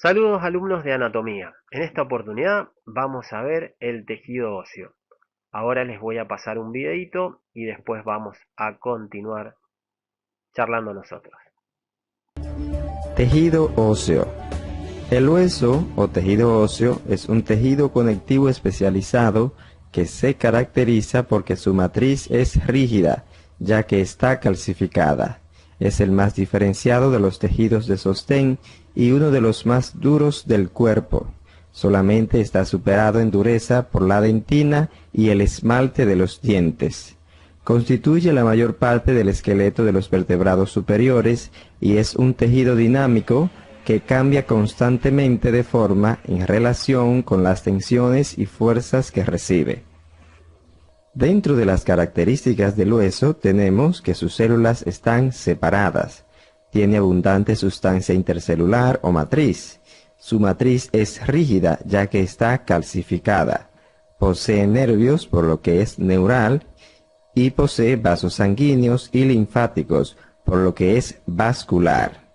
Saludos alumnos de anatomía. En esta oportunidad vamos a ver el tejido óseo. Ahora les voy a pasar un videito y después vamos a continuar charlando nosotros. Tejido óseo. El hueso o tejido óseo es un tejido conectivo especializado que se caracteriza porque su matriz es rígida, ya que está calcificada. Es el más diferenciado de los tejidos de sostén y uno de los más duros del cuerpo. Solamente está superado en dureza por la dentina y el esmalte de los dientes. Constituye la mayor parte del esqueleto de los vertebrados superiores y es un tejido dinámico que cambia constantemente de forma en relación con las tensiones y fuerzas que recibe. Dentro de las características del hueso tenemos que sus células están separadas. Tiene abundante sustancia intercelular o matriz. Su matriz es rígida ya que está calcificada. Posee nervios por lo que es neural y posee vasos sanguíneos y linfáticos por lo que es vascular.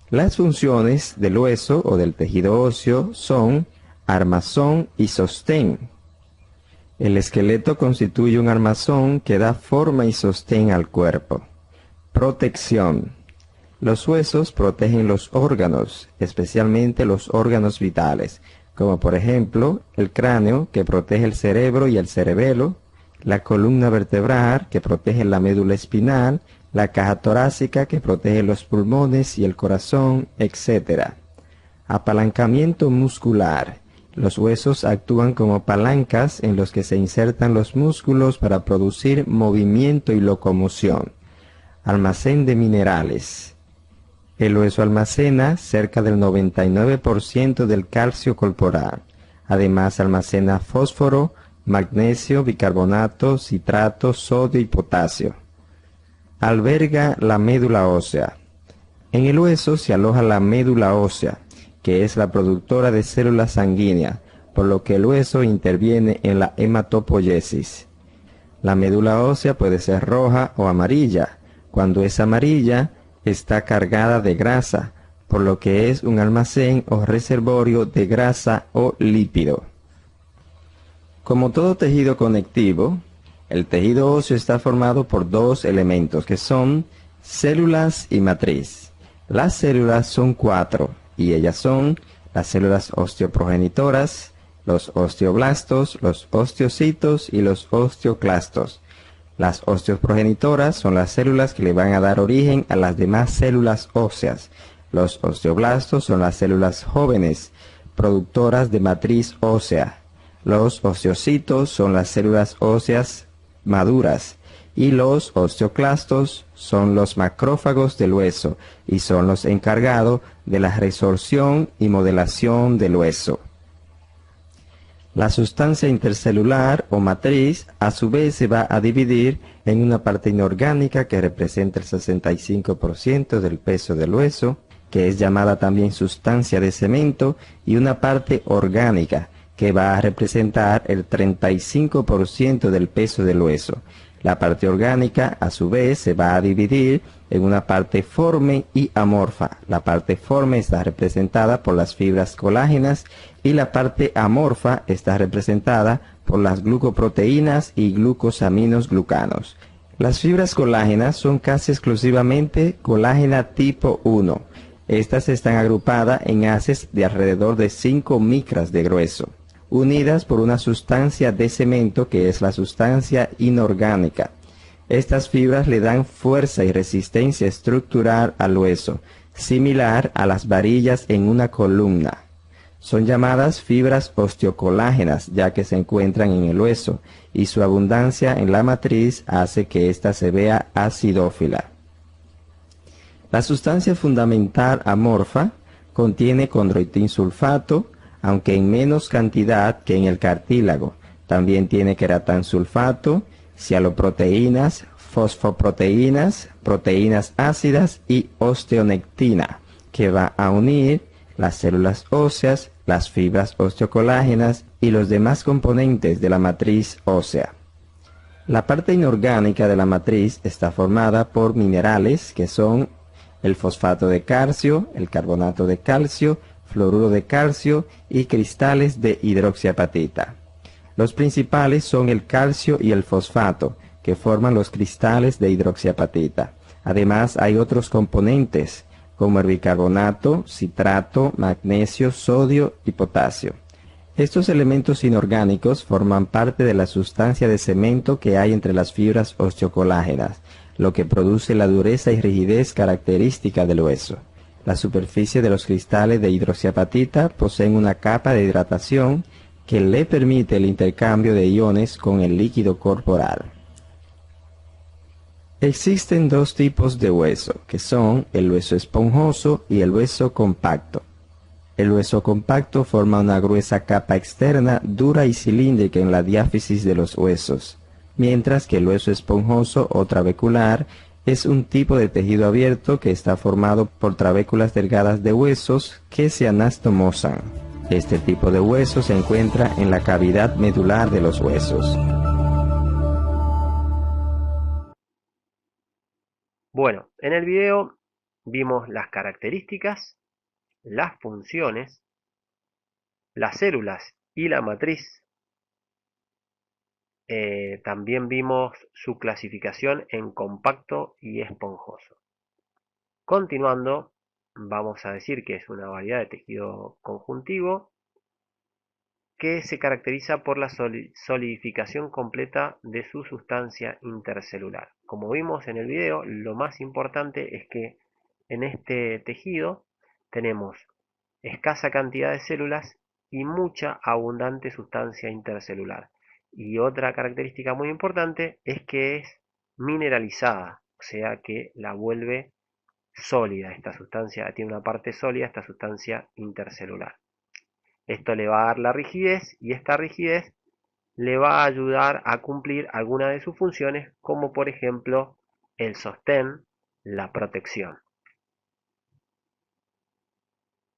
Las funciones del hueso o del tejido óseo son armazón y sostén. El esqueleto constituye un armazón que da forma y sostén al cuerpo. Protección. Los huesos protegen los órganos, especialmente los órganos vitales, como por ejemplo el cráneo que protege el cerebro y el cerebelo, la columna vertebral que protege la médula espinal, la caja torácica que protege los pulmones y el corazón, etc. Apalancamiento muscular. Los huesos actúan como palancas en los que se insertan los músculos para producir movimiento y locomoción. Almacén de minerales. El hueso almacena cerca del 99% del calcio corporal. Además almacena fósforo, magnesio, bicarbonato, citrato, sodio y potasio. Alberga la médula ósea. En el hueso se aloja la médula ósea, que es la productora de células sanguíneas, por lo que el hueso interviene en la hematopoiesis. La médula ósea puede ser roja o amarilla. Cuando es amarilla, está cargada de grasa, por lo que es un almacén o reservorio de grasa o lípido. Como todo tejido conectivo, el tejido óseo está formado por dos elementos que son células y matriz. Las células son cuatro y ellas son las células osteoprogenitoras, los osteoblastos, los osteocitos y los osteoclastos. Las osteoprogenitoras son las células que le van a dar origen a las demás células óseas. Los osteoblastos son las células jóvenes, productoras de matriz ósea. Los osteocitos son las células óseas maduras y los osteoclastos son los macrófagos del hueso y son los encargados de la resorción y modelación del hueso. La sustancia intercelular o matriz a su vez se va a dividir en una parte inorgánica que representa el 65% del peso del hueso, que es llamada también sustancia de cemento, y una parte orgánica que va a representar el 35% del peso del hueso. La parte orgánica, a su vez, se va a dividir en una parte forme y amorfa. La parte forme está representada por las fibras colágenas y la parte amorfa está representada por las glucoproteínas y glucosaminos glucanos. Las fibras colágenas son casi exclusivamente colágena tipo 1. Estas están agrupadas en haces de alrededor de 5 micras de grueso, unidas por una sustancia de cemento que es la sustancia inorgánica. Estas fibras le dan fuerza y resistencia estructural al hueso, similar a las varillas en una columna. Son llamadas fibras osteocolágenas ya que se encuentran en el hueso y su abundancia en la matriz hace que ésta se vea acidófila. La sustancia fundamental amorfa contiene condroitinsulfato, aunque en menos cantidad que en el cartílago. También tiene queratansulfato, cialoproteínas, fosfoproteínas, proteínas ácidas y osteonectina, que va a unir las células óseas, las fibras osteocolágenas y los demás componentes de la matriz ósea. La parte inorgánica de la matriz está formada por minerales que son el fosfato de calcio, el carbonato de calcio, fluoruro de calcio y cristales de hidroxiapatita. Los principales son el calcio y el fosfato, que forman los cristales de hidroxiapatita. Además, hay otros componentes, como el bicarbonato, citrato, magnesio, sodio y potasio. Estos elementos inorgánicos forman parte de la sustancia de cemento que hay entre las fibras osteocolágenas, lo que produce la dureza y rigidez característica del hueso. La superficie de los cristales de hidroxiapatita poseen una capa de hidratación que le permite el intercambio de iones con el líquido corporal. Existen dos tipos de hueso, que son el hueso esponjoso y el hueso compacto. El hueso compacto forma una gruesa capa externa, dura y cilíndrica en la diáfisis de los huesos, mientras que el hueso esponjoso o trabecular es un tipo de tejido abierto que está formado por trabéculas delgadas de huesos que se anastomosan. Este tipo de hueso se encuentra en la cavidad medular de los huesos. Bueno, en el video vimos las características, las funciones, las células y la matriz. También vimos su clasificación en compacto y esponjoso. Continuando, vamos a decir que es una variedad de tejido conjuntivo que se caracteriza por la solidificación completa de su sustancia intercelular. Como vimos en el video, lo más importante es que en este tejido tenemos escasa cantidad de células y mucha abundante sustancia intercelular. Y otra característica muy importante es que es mineralizada, o sea que la vuelve sólida. Esta sustancia tiene una parte sólida, esta sustancia intercelular. Esto le va a dar la rigidez y esta rigidez le va a ayudar a cumplir alguna de sus funciones, como por ejemplo el sostén, la protección.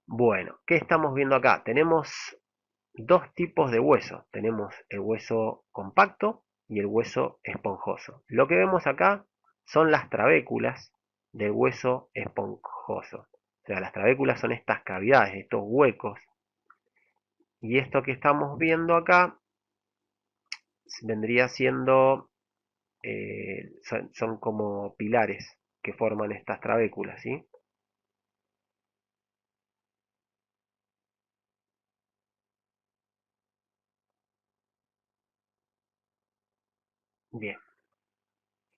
Bueno, ¿qué estamos viendo acá? Tenemos dos tipos de hueso. Tenemos el hueso compacto y el hueso esponjoso. Lo que vemos acá son las trabéculas del hueso esponjoso. O sea, las trabéculas son estas cavidades, estos huecos. Y esto que estamos viendo acá vendría siendo, son como pilares que forman estas trabéculas, ¿sí? Bien,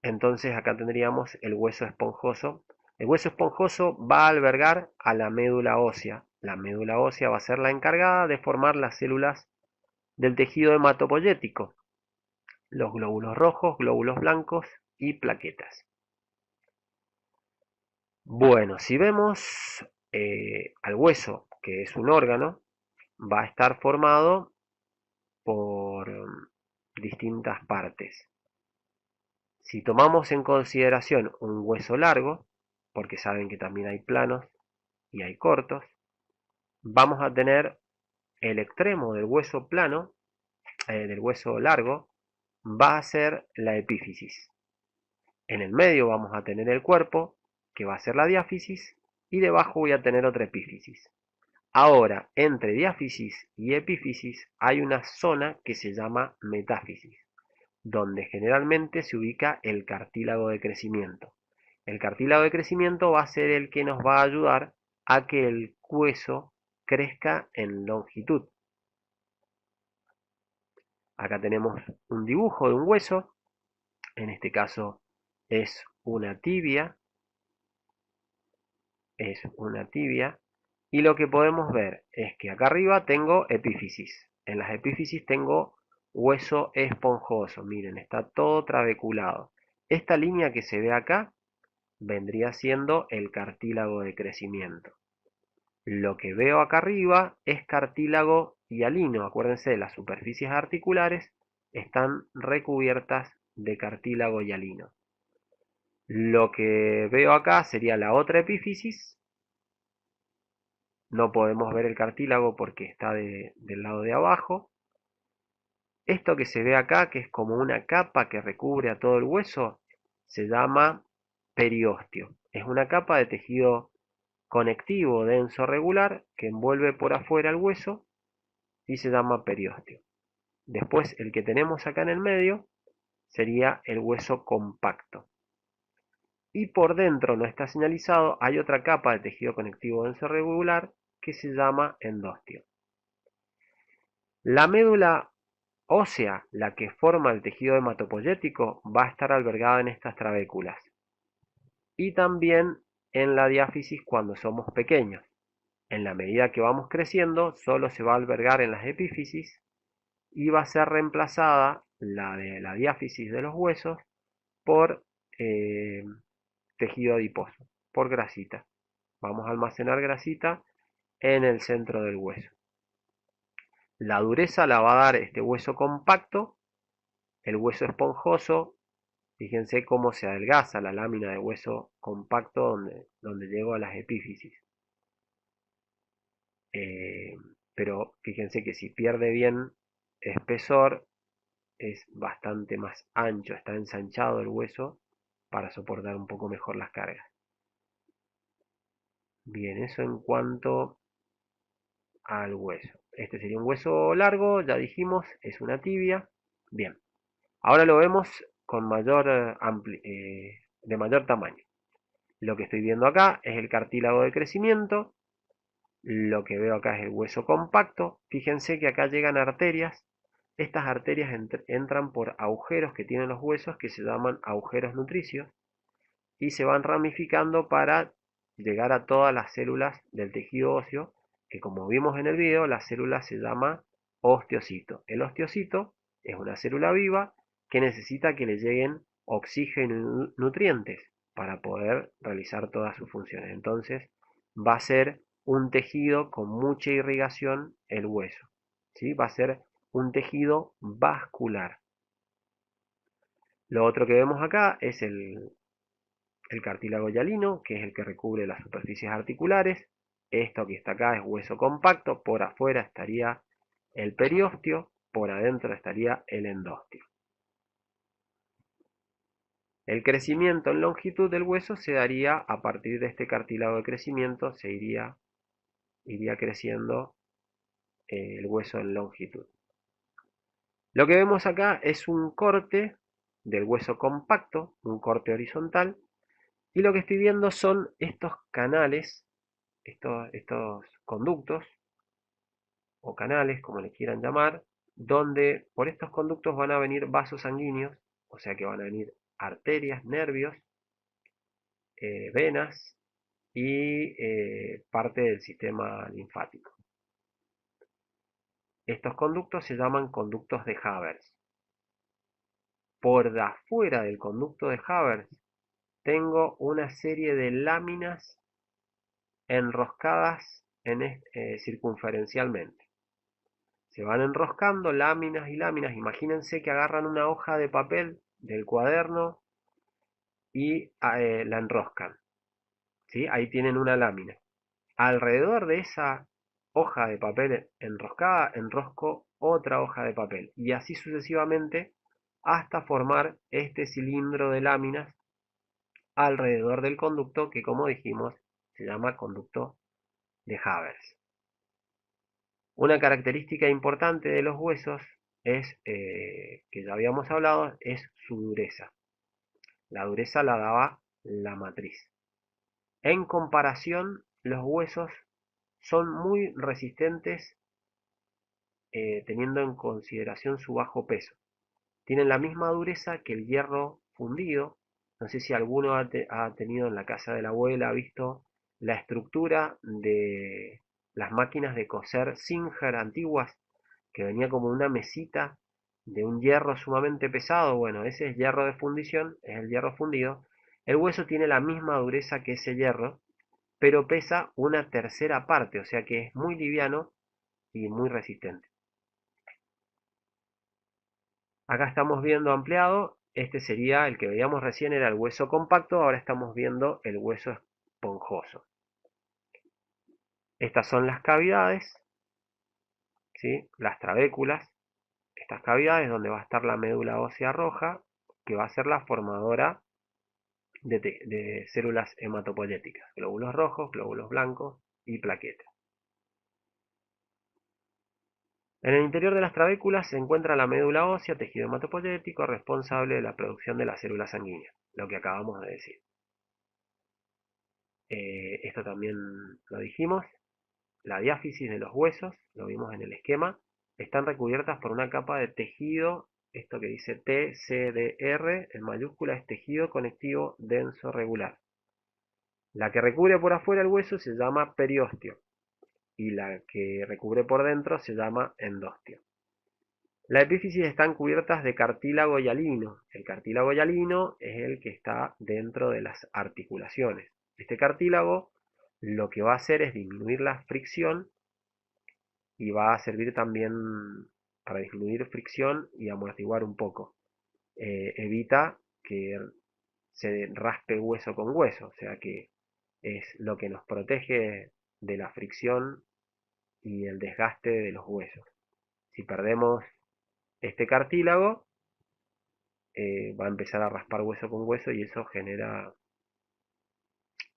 entonces acá tendríamos el hueso esponjoso. El hueso esponjoso va a albergar a la médula ósea. La médula ósea va a ser la encargada de formar las células del tejido hematopoyético, los glóbulos rojos, glóbulos blancos y plaquetas. Bueno, si vemos al hueso, que es un órgano, va a estar formado por distintas partes. Si tomamos en consideración un hueso largo, porque saben que también hay planos y hay cortos, vamos a tener el extremo del hueso plano, del hueso largo, va a ser la epífisis. En el medio vamos a tener el cuerpo, que va a ser la diáfisis, y debajo voy a tener otra epífisis. Ahora, entre diáfisis y epífisis hay una zona que se llama metáfisis, donde generalmente se ubica el cartílago de crecimiento. El cartílago de crecimiento va a ser el que nos va a ayudar a que el hueso crezca en longitud. Acá tenemos un dibujo de un hueso, en este caso es una tibia, y lo que podemos ver es que acá arriba tengo epífisis. En las epífisis tengo hueso esponjoso, miren, está todo trabeculado. Esta línea que se ve acá vendría siendo el cartílago de crecimiento. Lo que veo acá arriba es cartílago hialino. Acuérdense, las superficies articulares están recubiertas de cartílago hialino. Lo que veo acá sería la otra epífisis. No podemos ver el cartílago porque está del lado de abajo. Esto que se ve acá, que es como una capa que recubre a todo el hueso, se llama periósteo. Es una capa de tejido conectivo denso regular que envuelve por afuera el hueso y se llama periósteo. Después el que tenemos acá en el medio sería el hueso compacto. Y por dentro, no está señalizado, hay otra capa de tejido conectivo denso regular que se llama endostio. La médula ósea, la que forma el tejido hematopoyético, va a estar albergada en estas trabéculas. Y también en la diáfisis cuando somos pequeños. En la medida que vamos creciendo, solo se va a albergar en las epífisis y va a ser reemplazada la de la diáfisis de los huesos por tejido adiposo, por grasita. Vamos a almacenar grasita en el centro del hueso. La dureza la va a dar este hueso compacto, el hueso esponjoso. Fíjense cómo se adelgaza la lámina de hueso compacto donde llego a las epífisis. Pero fíjense que si pierde bien espesor, es bastante más ancho, está ensanchado el hueso para soportar un poco mejor las cargas. Bien, eso en cuanto al hueso. Este sería un hueso largo, ya dijimos, es una tibia. Bien, ahora lo vemos con de mayor tamaño. Lo que estoy viendo acá es el cartílago de crecimiento. Lo que veo acá es el hueso compacto. Fíjense que acá llegan arterias. Estas arterias entran por agujeros que tienen los huesos que se llaman agujeros nutricios y se van ramificando para llegar a todas las células del tejido óseo, que como vimos en el video, la célula se llama osteocito. El osteocito es una célula viva que necesita que le lleguen oxígeno y nutrientes para poder realizar todas sus funciones. Entonces va a ser un tejido con mucha irrigación el hueso, ¿sí? Va a ser un tejido vascular. Lo otro que vemos acá es el cartílago hialino, que es el que recubre las superficies articulares. Esto que está acá es hueso compacto, por afuera estaría el periósteo, por adentro estaría el endostio. El crecimiento en longitud del hueso se daría a partir de este cartílago de crecimiento, iría creciendo el hueso en longitud. Lo que vemos acá es un corte del hueso compacto, un corte horizontal, y lo que estoy viendo son estos canales, estos conductos o canales, como les quieran llamar, donde por estos conductos van a venir vasos sanguíneos, o sea que van a venir arterias, nervios, venas y parte del sistema linfático. Estos conductos se llaman conductos de Havers. Por afuera del conducto de Havers tengo una serie de láminas enroscadas circunferencialmente. Se van enroscando láminas y láminas. Imagínense que agarran una hoja de papel del cuaderno y la enroscan, ¿sí? Ahí tienen una lámina. Alrededor de esa hoja de papel enroscada, enrosco otra hoja de papel. Y así sucesivamente hasta formar este cilindro de láminas alrededor del conducto que, como dijimos, se llama conducto de Havers. Una característica importante de los huesos es, que ya habíamos hablado, es su dureza. La dureza la daba la matriz. En comparación, los huesos son muy resistentes teniendo en consideración su bajo peso. Tienen la misma dureza que el hierro fundido. No sé si alguno ha tenido en la casa de la abuela, ha visto la estructura de las máquinas de coser Singer antiguas, que venía como una mesita de un hierro sumamente pesado. Bueno, ese es hierro de fundición, es el hierro fundido. El hueso tiene la misma dureza que ese hierro, pero pesa una tercera parte, o sea que es muy liviano y muy resistente. Acá estamos viendo ampliado, este sería el que veíamos recién, era el hueso compacto, ahora estamos viendo el hueso esponjoso. Estas son las cavidades, ¿sí? Las trabéculas, estas cavidades donde va a estar la médula ósea roja, que va a ser la formadora de células hematopoyéticas, glóbulos rojos, glóbulos blancos y plaquetas. En el interior de las trabéculas se encuentra la médula ósea, tejido hematopoyético, responsable de la producción de las células sanguíneas, lo que acabamos de decir. Esto también lo dijimos. La diáfisis de los huesos, lo vimos en el esquema, están recubiertas por una capa de tejido, esto que dice TCDR, en mayúscula es tejido conectivo denso regular. La que recubre por afuera el hueso se llama periósteo y la que recubre por dentro se llama endostio. La epífisis están cubiertas de cartílago hialino. El cartílago hialino es el que está dentro de las articulaciones. Este cartílago lo que va a hacer es disminuir la fricción y va a servir también para disminuir fricción y amortiguar un poco. Evita que se raspe hueso con hueso, o sea que es lo que nos protege de la fricción y el desgaste de los huesos. Si perdemos este cartílago, va a empezar a raspar hueso con hueso y eso genera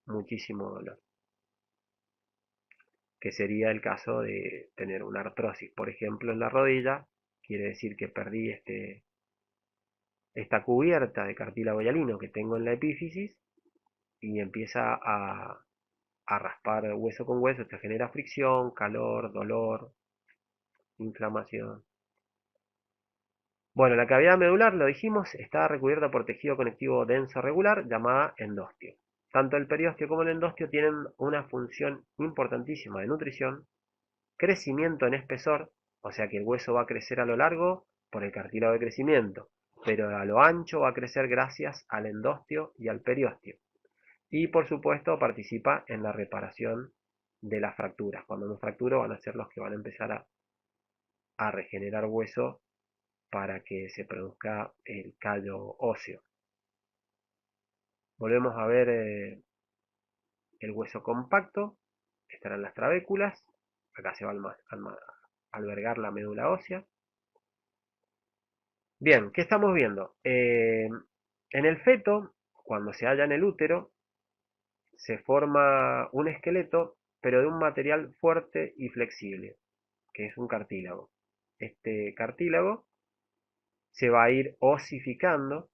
muchísimo dolor, que sería el caso de tener una artrosis, por ejemplo, en la rodilla. Quiere decir que perdí esta cubierta de cartílago hialino que tengo en la epífisis y empieza a raspar hueso con hueso. Esto genera fricción, calor, dolor, inflamación. Bueno, la cavidad medular, lo dijimos, está recubierta por tejido conectivo denso regular llamada endostio. Tanto el periósteo como el endostio tienen una función importantísima de nutrición, crecimiento en espesor, o sea que el hueso va a crecer a lo largo por el cartílago de crecimiento, pero a lo ancho va a crecer gracias al endostio y al periósteo. Y por supuesto participa en la reparación de las fracturas. Cuando me fracturo van a ser los que van a empezar a regenerar hueso para que se produzca el callo óseo. Volvemos a ver el hueso compacto, estarán las trabéculas, acá se va a albergar la médula ósea. Bien, ¿qué estamos viendo? En el feto, cuando se halla en el útero, se forma un esqueleto, pero de un material fuerte y flexible, que es un cartílago. Este cartílago se va a ir osificando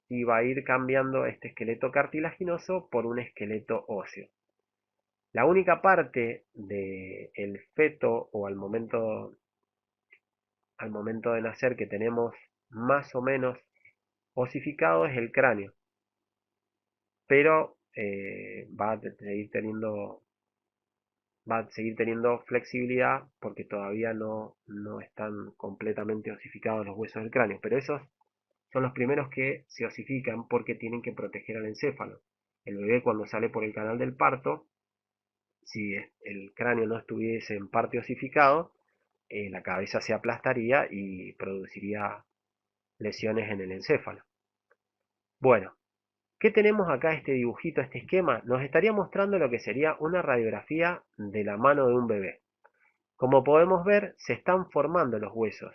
y va a ir cambiando este esqueleto cartilaginoso por un esqueleto óseo. La única parte del feto o al momento de nacer que tenemos más o menos osificado es el cráneo, pero va a seguir teniendo flexibilidad porque todavía no están completamente osificados los huesos del cráneo, pero esos son los primeros que se osifican porque tienen que proteger al encéfalo. El bebé cuando sale por el canal del parto, si el cráneo no estuviese en parte osificado, la cabeza se aplastaría y produciría lesiones en el encéfalo. Bueno, ¿qué tenemos acá este dibujito, este esquema? Nos estaría mostrando lo que sería una radiografía de la mano de un bebé. Como podemos ver, se están formando los huesos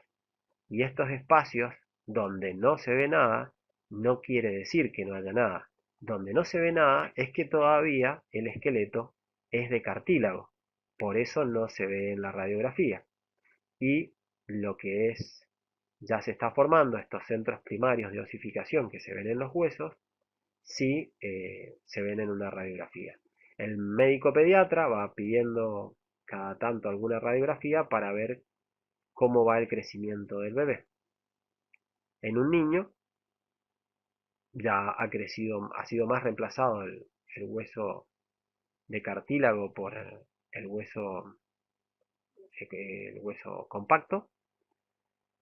y estos espacios donde no se ve nada no quiere decir que no haya nada. Donde no se ve nada es que todavía el esqueleto es de cartílago, por eso no se ve en la radiografía. Y lo que es, ya se está formando estos centros primarios de osificación que se ven en los huesos, sí se ven en una radiografía. El médico pediatra va pidiendo cada tanto alguna radiografía para ver cómo va el crecimiento del bebé. En un niño ya ha crecido, ha sido más reemplazado el hueso de cartílago por el hueso, el hueso compacto.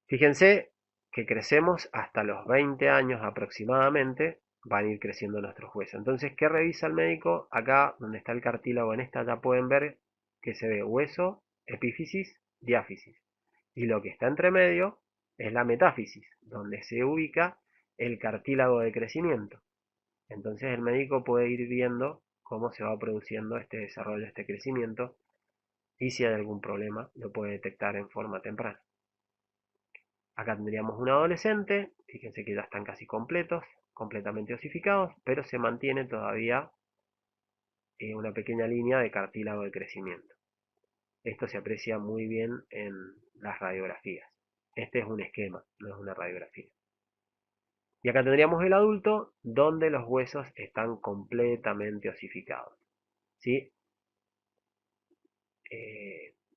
Fíjense que crecemos hasta los 20 años aproximadamente, van a ir creciendo nuestros huesos. Entonces, ¿qué revisa el médico? Acá donde está el cartílago, en esta ya pueden ver que se ve hueso, epífisis, diáfisis. Y lo que está entre medio es la metáfisis, donde se ubica el cartílago de crecimiento. Entonces el médico puede ir viendo cómo se va produciendo este desarrollo, este crecimiento, y si hay algún problema lo puede detectar en forma temprana. Acá tendríamos un adolescente, fíjense que ya están casi completos, completamente osificados, pero se mantiene todavía una pequeña línea de cartílago de crecimiento. Esto se aprecia muy bien en las radiografías. Este es un esquema, no es una radiografía. Y acá tendríamos el adulto, donde los huesos están completamente osificados. ¿Sí?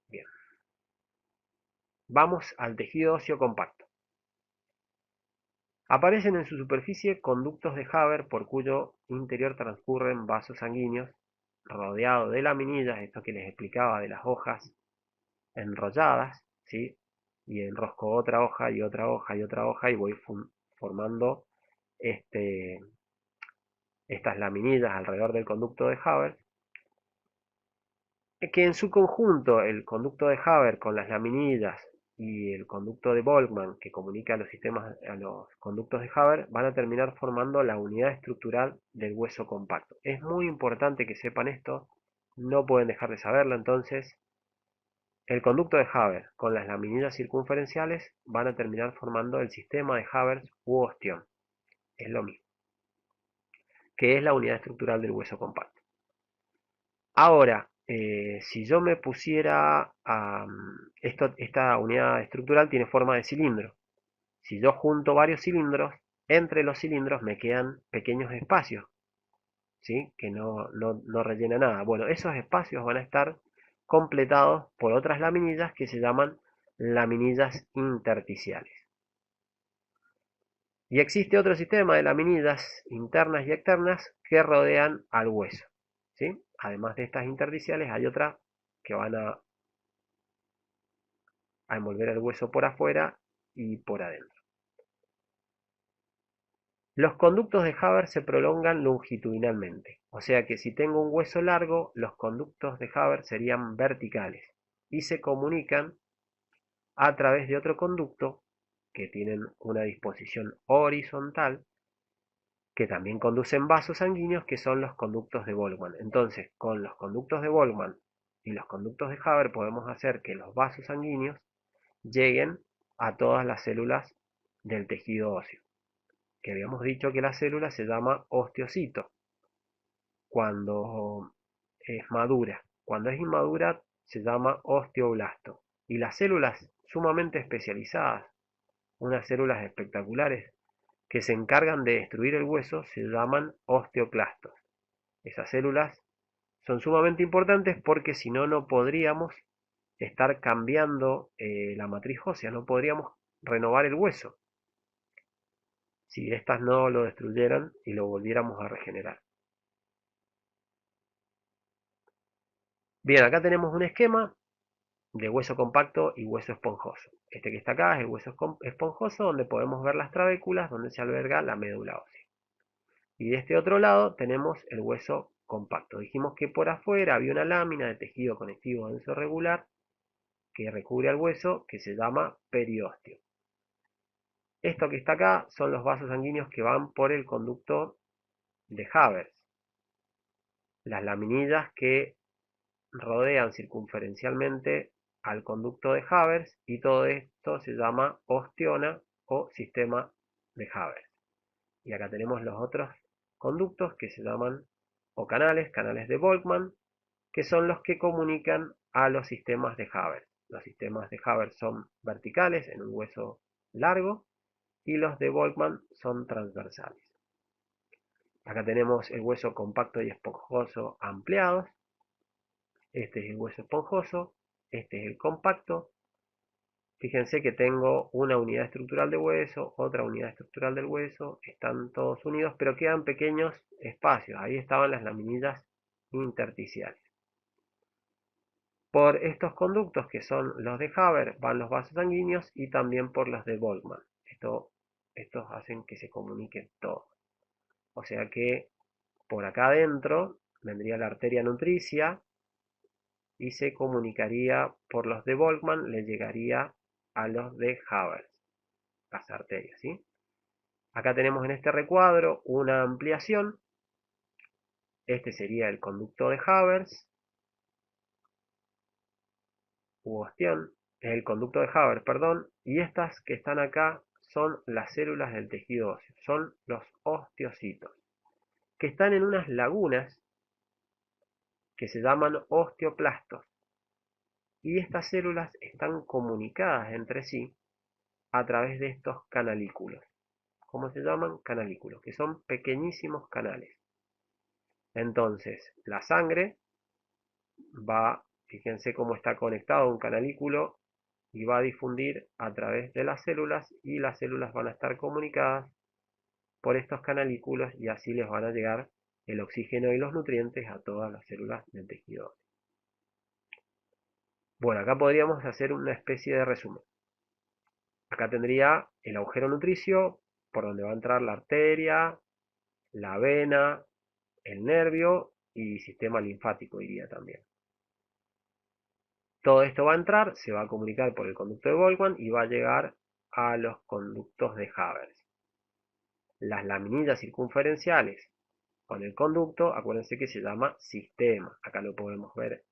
Bien. Vamos al tejido óseo compacto. Aparecen en su superficie conductos de Haber por cuyo interior transcurren vasos sanguíneos, rodeado de laminillas, esto que les explicaba de las hojas enrolladas, ¿sí? Y enrosco otra hoja y otra hoja y otra hoja y voy formando estas laminillas alrededor del conducto de Haber, que en su conjunto el conducto de Haber con las laminillas y el conducto de Volkmann que comunica a los sistemas, a los conductos de Haber, van a terminar formando la unidad estructural del hueso compacto. Es muy importante que sepan esto, no pueden dejar de saberlo. Entonces, el conducto de Haber con las laminillas circunferenciales van a terminar formando el sistema de Haber u ostión. Es lo mismo, que es la unidad estructural del hueso compacto. Ahora, si yo me pusiera a... esta unidad estructural tiene forma de cilindro. Si yo junto varios cilindros, entre los cilindros me quedan pequeños espacios, ¿sí? Que no rellena nada. Bueno, esos espacios van a estar completados por otras laminillas que se llaman laminillas intersticiales. Y existe otro sistema de laminillas internas y externas que rodean al hueso, ¿sí? Además de estas intersticiales hay otras que van a envolver el hueso por afuera y por adentro. Los conductos de Haber se prolongan longitudinalmente, o sea que si tengo un hueso largo, los conductos de Haber serían verticales y se comunican a través de otro conducto que tienen una disposición horizontal, que también conducen vasos sanguíneos, que son los conductos de Volkmann. Entonces, con los conductos de Volkmann y los conductos de Haber podemos hacer que los vasos sanguíneos lleguen a todas las células del tejido óseo, que habíamos dicho que la célula se llama osteocito cuando es madura. Cuando es inmadura se llama osteoblasto. Y las células sumamente especializadas, unas células espectaculares que se encargan de destruir el hueso, se llaman osteoclastos. Esas células son sumamente importantes porque si no, no podríamos estar cambiando la matriz ósea, no podríamos renovar el hueso si estas no lo destruyeran y lo volviéramos a regenerar. Bien, acá tenemos un esquema de hueso compacto y hueso esponjoso. Este que está acá es el hueso esponjoso, donde podemos ver las trabéculas, donde se alberga la médula ósea. Y de este otro lado tenemos el hueso compacto. Dijimos que por afuera había una lámina de tejido conectivo denso regular que recubre al hueso, que se llama periósteo. Esto que está acá son los vasos sanguíneos que van por el conducto de Haber. Las laminillas que rodean circunferencialmente al conducto de Haber, y todo esto se llama ostiona o sistema de Haber. Y acá tenemos los otros conductos que se llaman, o canales de Volkmann, que son los que comunican a los sistemas de Haber. Los sistemas de Haber son verticales en un hueso largo y los de Volkmann son transversales. Acá tenemos el hueso compacto y esponjoso ampliados. Este es el hueso esponjoso, este es el compacto. Fíjense que tengo una unidad estructural de hueso, otra unidad estructural del hueso, están todos unidos, pero quedan pequeños espacios. Ahí estaban las laminillas intersticiales. Por estos conductos que son los de Haber van los vasos sanguíneos y también por los de Volkmann. Estos hacen que se comuniquen todos. O sea que por acá adentro vendría la arteria nutricia y se comunicaría por los de Volkmann, le llegaría a los de Haber, las arterias, ¿sí? Acá tenemos en este recuadro una ampliación. Este sería el conducto de Haber, u ostión, el conducto de Haber, perdón, y estas que están acá son las células del tejido óseo, son los osteocitos, que están en unas lagunas que se llaman osteoplastos. Y estas células están comunicadas entre sí a través de estos canalículos. ¿Cómo se llaman? Canalículos, que son pequeñísimos canales. Entonces, la sangre va, fíjense cómo está conectado un canalículo y va a difundir a través de las células y las células van a estar comunicadas por estos canalículos y así les van a llegar el oxígeno y los nutrientes a todas las células del tejido óseo. Bueno, acá podríamos hacer una especie de resumen. Acá tendría el agujero nutricio por donde va a entrar la arteria, la vena, el nervio y sistema linfático iría también. Todo esto va a entrar, se va a comunicar por el conducto de Volkmann y va a llegar a los conductos de Haber. Las laminillas circunferenciales con el conducto, acuérdense que se llama sistema. Acá lo podemos ver,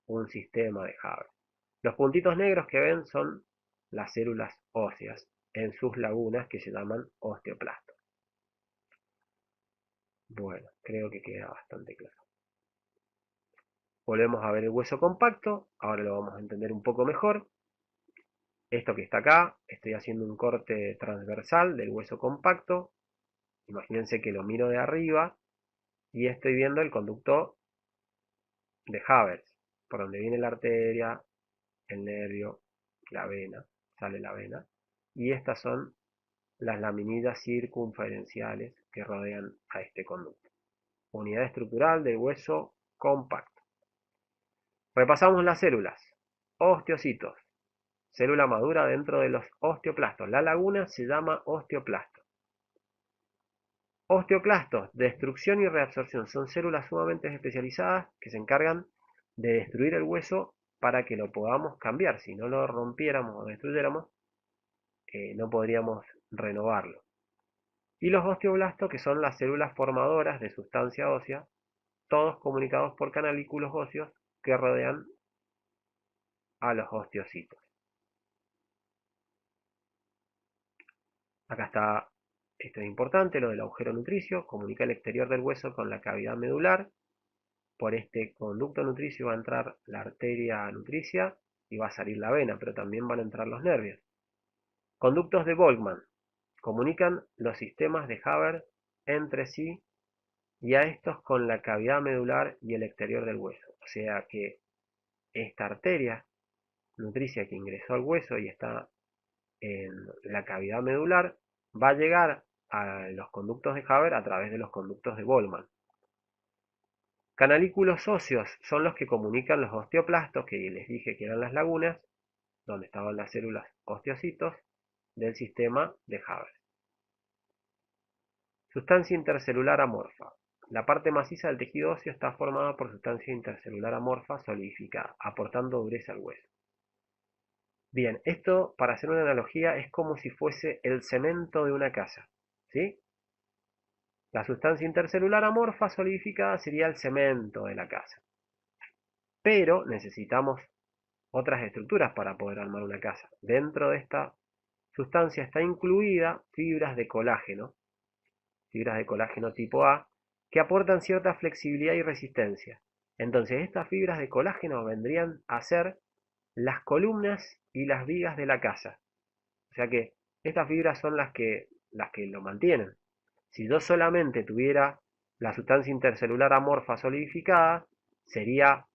un sistema de Haber. Los puntitos negros que ven son las células óseas en sus lagunas que se llaman osteoplastos. Bueno, creo que queda bastante claro. Volvemos a ver el hueso compacto, ahora lo vamos a entender un poco mejor. Esto que está acá, estoy haciendo un corte transversal del hueso compacto. Imagínense que lo miro de arriba y estoy viendo el conducto de Haber, por donde viene la arteria, el nervio, la vena, sale la vena. Y estas son las laminillas circunferenciales que rodean a este conducto. Unidad estructural del hueso compacto. Repasamos las células. Osteocitos. Célula madura dentro de los osteoplastos. La laguna se llama osteoplasto. Osteoclastos, destrucción y reabsorción. Son células sumamente especializadas que se encargan de destruir el hueso para que lo podamos cambiar. Si no lo rompiéramos o destruyéramos, no podríamos renovarlo. Y los osteoblastos, que son las células formadoras de sustancia ósea, todos comunicados por canalículos óseos que rodean a los osteocitos. Acá está, esto es importante, lo del agujero nutricio, comunica el exterior del hueso con la cavidad medular. Por este conducto nutricio va a entrar la arteria nutricia y va a salir la vena, pero también van a entrar los nervios. Conductos de Volkmann. Comunican los sistemas de Haber entre sí y a estos con la cavidad medular y el exterior del hueso. O sea que esta arteria nutricia que ingresó al hueso y está en la cavidad medular va a llegar a los conductos de Haber a través de los conductos de Volkmann. Canalículos óseos son los que comunican los osteoplastos, que les dije que eran las lagunas, donde estaban las células osteocitos del sistema de Haber. Sustancia intercelular amorfa. La parte maciza del tejido óseo está formada por sustancia intercelular amorfa solidificada, aportando dureza al hueso. Bien, esto, para hacer una analogía, es como si fuese el cemento de una casa, ¿sí? La sustancia intercelular amorfa solidificada sería el cemento de la casa. Pero necesitamos otras estructuras para poder armar una casa. Dentro de esta sustancia está incluida fibras de colágeno tipo A, que aportan cierta flexibilidad y resistencia. Entonces estas fibras de colágeno vendrían a ser las columnas y las vigas de la casa. O sea que estas fibras son las que lo mantienen. Si yo solamente tuviera la sustancia intercelular amorfa solidificada, sería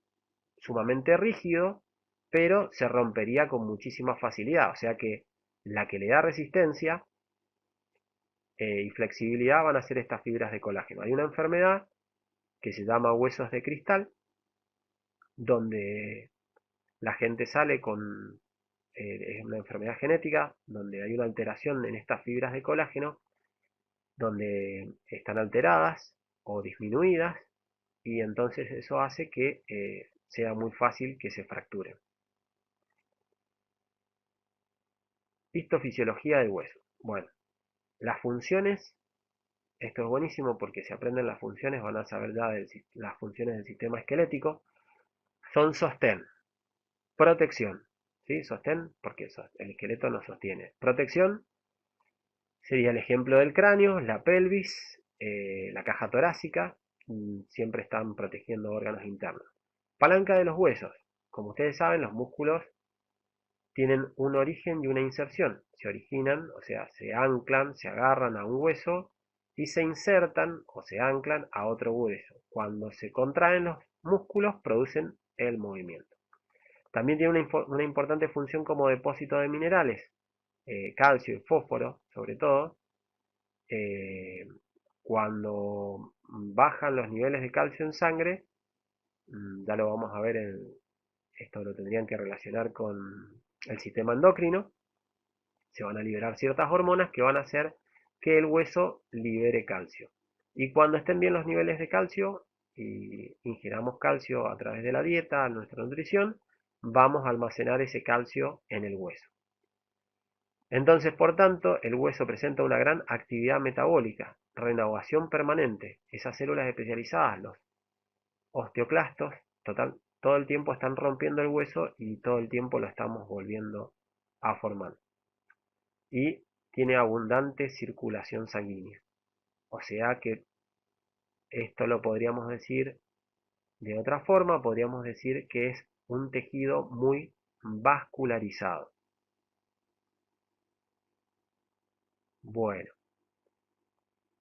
sumamente rígido, pero se rompería con muchísima facilidad. O sea que la que le da resistencia y flexibilidad van a ser estas fibras de colágeno. Hay una enfermedad que se llama huesos de cristal, donde la gente sale con, es una enfermedad genética, donde hay una alteración en estas fibras de colágeno, donde están alteradas o disminuidas, y entonces eso hace que sea muy fácil que se fracturen. Histofisiología del hueso. Bueno, las funciones, esto es buenísimo porque si aprenden las funciones van a saber ya las funciones del sistema esquelético. Son sostén, protección, ¿sí? Sostén porque el esqueleto nos sostiene. Protección Sería el ejemplo del cráneo, la pelvis, la caja torácica, siempre están protegiendo órganos internos. Palanca de los huesos. Como ustedes saben, los músculos tienen un origen y una inserción. Se originan, o sea, se anclan, se agarran a un hueso y se insertan o se anclan a otro hueso. Cuando se contraen los músculos, producen el movimiento. También tiene una importante función como depósito de minerales, calcio y fósforo, sobre todo. eh, Cuando bajan los niveles de calcio en sangre, ya lo vamos a ver, esto lo tendrían que relacionar con el sistema endocrino, se van a liberar ciertas hormonas que van a hacer que el hueso libere calcio. Y cuando estén bien los niveles de calcio y ingiramos calcio a través de la dieta, nuestra nutrición, vamos a almacenar ese calcio en el hueso. Entonces, por tanto, el hueso presenta una gran actividad metabólica, renovación permanente. Esas células especializadas, los osteoclastos, todo el tiempo están rompiendo el hueso y todo el tiempo lo estamos volviendo a formar. Y tiene abundante circulación sanguínea. O sea que esto lo podríamos decir de otra forma, podríamos decir que es un tejido muy vascularizado. Bueno,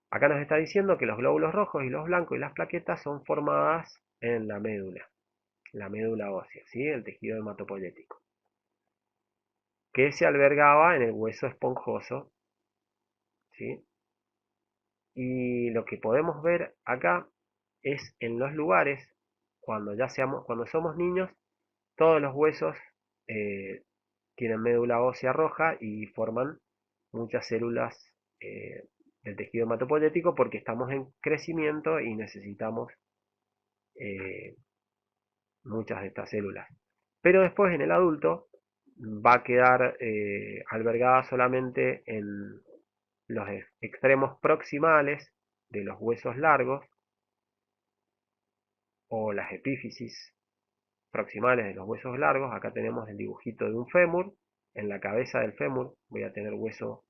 acá nos está diciendo que los glóbulos rojos y los blancos y las plaquetas son formadas en la médula ósea, ¿sí? El tejido hematopoyético, que se albergaba en el hueso esponjoso, ¿sí? Y lo que podemos ver acá es en los lugares, cuando somos niños, todos los huesos eh, tienen médula ósea roja y forman muchas células eh, del tejido hematopoyético porque estamos en crecimiento y necesitamos eh, muchas de estas células. Pero después en el adulto va a quedar albergada solamente en los extremos proximales de los huesos largos o las epífisis proximales de los huesos largos. Acá tenemos el dibujito de un fémur. En la cabeza del fémur voy a tener hueso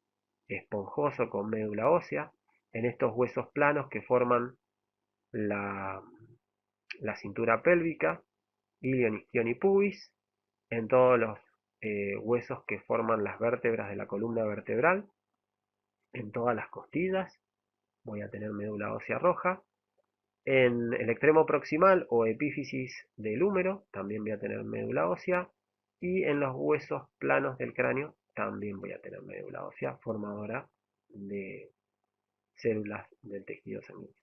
esponjoso con médula ósea. En estos huesos planos que forman la, la cintura pélvica, ilion, isquion y pubis. En todos los huesos que forman las vértebras de la columna vertebral. En todas las costillas voy a tener médula ósea roja. En el extremo proximal o epífisis del húmero también voy a tener médula ósea. Y en los huesos planos del cráneo también voy a tener médula ósea formadora de células del tejido sanguíneo.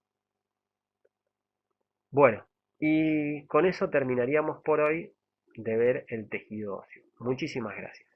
Bueno, y con eso terminaríamos por hoy de ver el tejido óseo. Muchísimas gracias.